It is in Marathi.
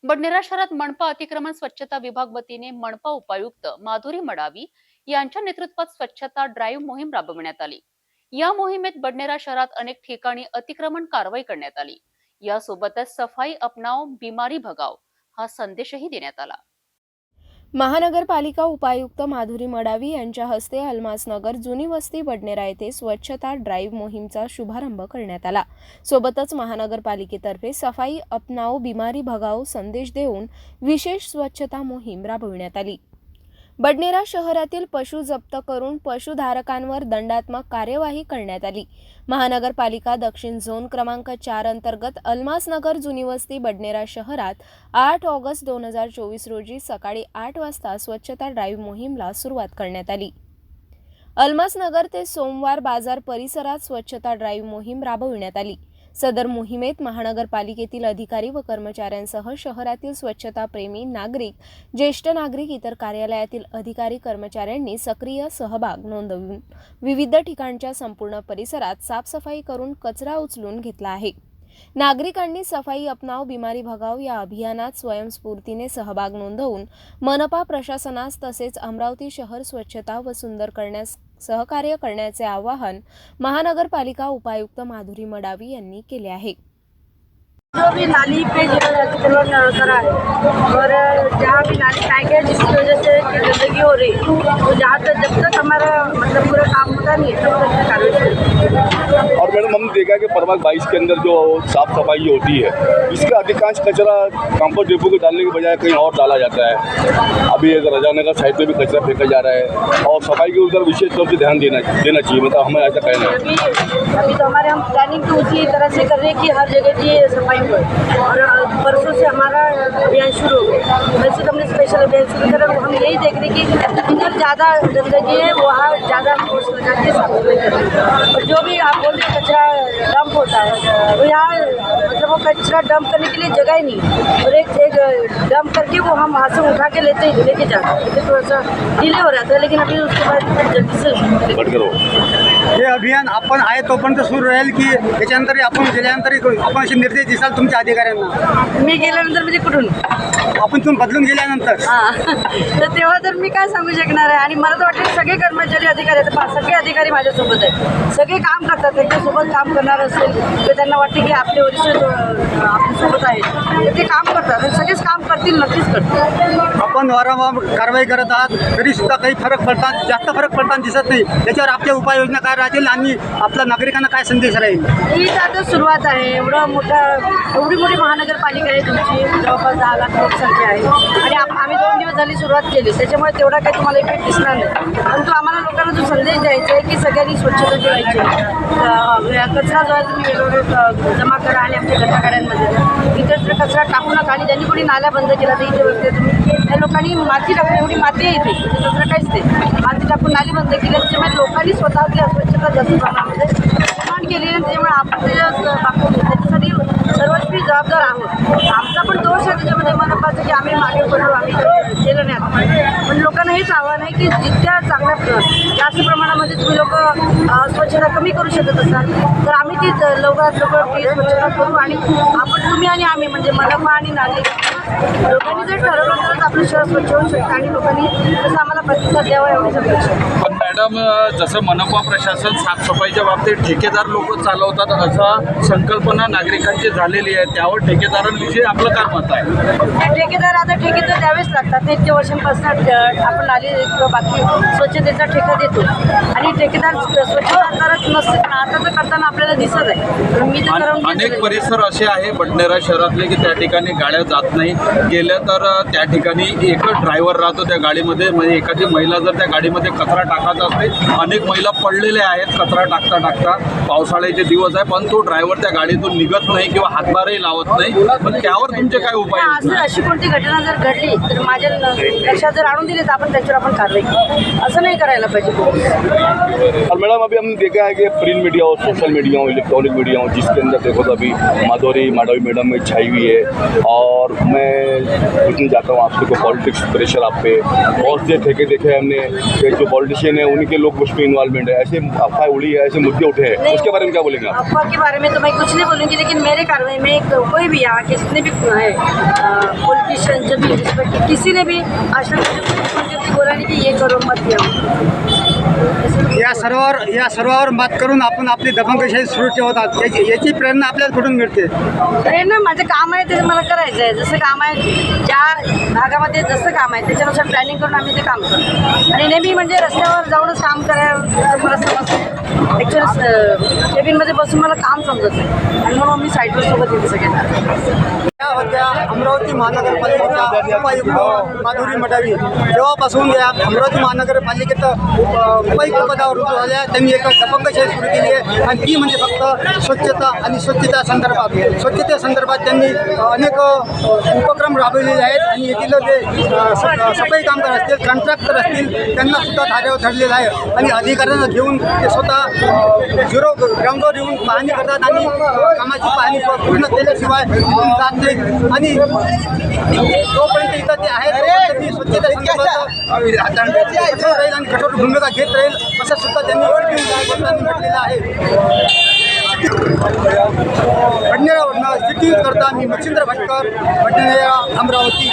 बडनेरा शहरात मनपा अतिक्रमण स्वच्छता विभाग वतीने मनपा उपायुक्त माधुरी मडावी यांच्या नेतृत्वात स्वच्छता ड्राईव्ह मोहीम राबविण्यात आली। या मोहिमेत बडनेरा शहरात अनेक ठिकाणी अतिक्रमण कारवाई करण्यात आली। यासोबतच सफाई अपनाओ बीमारी भगाओ हा संदेशही देण्यात आला। महानगरपालिका उपायुक्त माधुरी मडावी यांच्या हस्ते अल्मासनगर जुनी वस्ती बडनेरा येथे स्वच्छता ड्राईव्ह मोहीमचा शुभारंभ करण्यात आला। सोबतच महानगरपालिकेतर्फे सफाई अपनाओ बीमारी भगाओ संदेश देऊन विशेष स्वच्छता मोहीम राबविण्यात आली। बडनेरा शहरातील पशु जप्त करून पशुधारकांवर दंडात्मक कार्यवाही करण्यात आली। महानगरपालिका दक्षिण झोन क्रमांक 4 अंतर्गत अल्मासनगर जुनी वस्ती बडनेरा शहरात 8 ऑगस्ट 2024 रोजी सकाळी 8 वाजता स्वच्छता ड्राईव्ह मोहीमला सुरुवात करण्यात आली। अल्मासनगर ते सोमवार बाजार परिसरात स्वच्छता ड्राईव्ह मोहीम राबविण्यात आली। सदर मोहिमेत महानगरपालिकेतील अधिकारी व कर्मचाऱ्यांसह शहरातील स्वच्छता प्रेमी नागरिक, ज्येष्ठ नागरिक, इतर कार्यालयातील अधिकारी कर्मचाऱ्यांनी सक्रिय सहभाग नोंदवून विविध ठिकाणच्या संपूर्ण परिसरात साफसफाई करून कचरा उचलून घेतला आहे। नागरिकांनी सफाई अपनाओ बीमारी भगाओ या अभियानात स्वयंस्फूर्तीने सहभाग नोंदवून मनपा प्रशासनास तसेच अमरावती शहर स्वच्छता व सुंदर करण्यास सहकार्य करण्याचे आवाहन महानगरपालिका उपायुक्त माधुरी मडावी यांनी केले आहे। जो भी नाली पे जो अतिक्रमण करा है और जहाँ भी नाली टाइट है जिसकी वजह से गंदगी हो रही है, तो जहाँ तक जब तक हमारा मतलब पूरा काम होता नहीं है तब तक कार्रवाई। और मैडम हमने देखा है कि प्रभाग 22 के अंदर जो साफ सफाई होती है इसका अधिकांश कचरा कंपोस्ट डिपो को डालने के बजाय कहीं और डाला जाता है। अभी एक रजानगर साइड पे भी कचरा फेंका जा रहा है और सफाई के ऊपर विशेष तौर से ध्यान देना चाहिए, मतलब हमें ऐसा कहना है। अभी तो हमारे हम प्लानिंग तो उसी तरह से कर रहे हैं कि हर जगह की सफाई हो, और परसों से हमारा अभियान शुरू हो गया। वैसे तो हमने स्पेशल अभियान शुरू करा, हम यही देख रहे हैं कि जिधर ज़्यादा गंदगी है वहाँ ज़्यादा फोर्स लगा के साफ सफाई करें। और जो भी आप बोल रहे कचरा डंप होता है तो यहाँ मतलब वो कचरा डंप करने के लिए जगह ही नहीं है, और एक डंप करके वो हम वहाँ से उठा के लेके जाते हैं। तो थोड़ा सा डिले हो रहा था, लेकिन अभी उसके बाद जल्दी से हे अभियान आपण आहे तोपर्यंत सुरू राहील की त्याच्यानंतर आपण गेल्यानंतर आपण असे निर्देश दिसाल तुमच्या अधिकाऱ्यांना? मी गेल्यानंतर म्हणजे कुठून आपण तुम्ही बदलून गेल्यानंतर तर तेव्हा तर मी काय सांगू शकणार आहे। आणि मला तर वाटतं सगळे कर्मचारी अधिकारी आहेत, सगळे अधिकारी माझ्यासोबत आहेत, सगळे काम करतात, त्यांच्यासोबत काम करणार असेल तर त्यांना वाटते की आपले वरिष्ठ आपल्यासोबत आहेत तर ते काम करतात आणि सगळेच काम करतील, नक्कीच करतील। आपण वारंवार कारवाई करत आहात तरी सुद्धा काही फरक पडतात, जास्त फरक पडताना दिसत नाही। त्याच्यावर आपल्या उपाययोजना काय राहतील आणि आपल्या नागरिकांना काय संदेश राहील? ही आता सुरुवात आहे। एवढी मोठी महानगरपालिका आहे तुमची, जवळपास 10 लाख लोकसंख्या आहे आणि आम्ही 2 दिवस झाली सुरुवात केली, त्याच्यामुळे तेवढा काही तुम्हाला इफेक्ट दिसणार नाही। परंतु आम्हाला लोकांना जो संदेश द्यायचा आहे की सगळ्यांनी स्वच्छता ठेवायची, कचरा जो आहे तुम्ही वेगवेगळे जमा करा आणि आमच्या गटागाड्यांमध्ये इतर कचरा टाकू नका। आणि ज्यांनी कोणी नाल्या बंद केला तर इथे बघते तुम्ही त्या लोकांनी माती टाकून, एवढी माती आहे इथे, कचरा काहीच नाही, माती टाकून नाली बंद केली, त्याच्यामुळे लोकांनी स्वतःतली अस्वच्छता जास्त प्रमाणामध्ये निर्माण केली आणि त्याच्यामुळे आपण त्याच्यासाठी सर्वस्वी जबाबदार आहोत। आमचा पण दोष आहे त्याच्यामध्ये मनपाचं की आम्ही मागे पडलो, आम्ही केलं नाही आता। पण लोकांना हेच आव्हान आहे की जितक्या चांगल्या जास्त प्रमाणामध्ये तुम्ही लोक स्वच्छता कमी करू शकत असाल तर आम्ही ती लवकरात लवकर स्वच्छता करू आणि आपण तुम्ही आणि आम्ही म्हणजे मनपा आणि नागरिक लोकांनी जर ठरवलं तरच आपलं शहर स्वच्छ होऊ शकतं आणि लोकांनी तसं आम्हाला प्रतिसाद द्यावा एवढीच अपेक्षा आहे। पण मॅडम, जसं मनपा प्रशासन साफसफाईच्या बाबतीत ठेकेदार लोक चालवतात असा संकल्पना नागरिकांची झालेली आहे, त्यावर ठेकेदारांविषयी आपलं काय मत आहे? ठेकेदार आता ठेके तर द्यावेच लागतात, इतक्या वर्षांपासून आपण नाली किंवा बाकी स्वच्छतेचा ठेका देतो आणि ठेकेदार स्वच्छता करत नसते, पण आता तर करताना आपल्याला दिसत आहे। मी तर अनेक परिसर असे आहे बडनेरा शहरातले की त्या ठिकाणी गाड्या जात नाही, गेल्या तर त्या ठिकाणी एकच ड्रायव्हर राहतो त्या गाडीमध्ये, म्हणजे एखादी महिला जर त्या गाडीमध्ये कचरा टाकायचा असते, अनेक महिला पडलेल्या आहेत कचरा टाकता टाकता, पावसाळ्याचे दिवस आहे पण तो ड्रायव्हर त्या गाडीतून निघत नाही किंवा हातभारही लावत नाही, पण त्यावर तुमचे काय उपाय आहेत? अशी कोणती घटना जर घडली तर माझ्या लक्षात जर आणून दिली तर आपण त्याच्यावर आपण कारवाई करू, असं नाही करायला पाहिजे। और मैडम अभी हमने देखा है कि प्रिंट मीडिया और सोशल मीडिया और इलेक्ट्रॉनिक मीडिया जिसके अंदर देखो तो अभी माधुरी मडावी मैडम में छाई हुई है और मैं पूछना चाहता हूँ आपसे को पॉलिटिक्स प्रेशर आप पे, बहुत से ठेके देखे हमने कि जो पॉलिटिशियन है उनके लोग उसमें इन्वॉल्वमेंट है, ऐसे अफवाह उड़ी है, ऐसे मुद्दे उठे हैं, उसके बारे में क्या बोलेंगे आप? अफवाह के बारे में तो मैं कुछ नहीं बोलूँगी, लेकिन मेरे कार्रवाई में कोई भी यहाँ किसने भी है रिस्पेक्ट की किसी ने भी आज तक बोला नहीं कि ये करो मत किया। या सर्वावर मात करून आपण आपली दबंगशाही सुरू ठेवतात. याची प्रेरणा आपल्याला कुठून मिळते? प्रेरणा माझं काम आहे ते मला करायचं आहे. जसं काम आहे ज्या भागामध्ये जसं काम आहे त्याच्यानुसार प्लॅनिंग करून आम्ही ते काम करतो. आणि नेहमी म्हणजे रस्त्यावर जाऊनच काम करायला मला समजतं. ॲक्च्युअली केबिनमध्ये बसून मला काम समजत नाही आणि म्हणून मी साईडवर सोबत येते सगळ्यांना. त्या होत्या अमरावती महानगरपालिकेच्या उपायुक्त माधुरी मडावी. जेव्हापासून या अमरावती महानगरपालिकेत उपायुक्त पदावर रुजू झाल्या त्यांनी एक दबंगशाही सुरू केली आहे आणि ती म्हणजे फक्त स्वच्छता आणि स्वच्छतेसंदर्भात त्यांनी अनेक उपक्रम राबवलेले आहेत आणि येथील जे सफाई कामगार असतील, कॉन्ट्रॅक्टर असतील त्यांना सुद्धा धाऱ्यावर धरलेलं आहे आणि अधिकाऱ्यांना घेऊन ते स्वतः ग्राउंडवर येऊन पाहणी करतात आणि कामाची पाहणी पूर्ण केल्याशिवाय जात नाही. आणि जोपर्यंत इथं ते आहेत तोपर्यंत मी स्वच्छतेसंदर्भात कठोर राहील आणि कठोर भूमिका घेत राहील असं सुद्धा त्यांनी म्हटलेलं आहे. बडनेरावरनं सिटी करता मी मच्छिंद्र भाटकर, बडनेरा, अमरावती.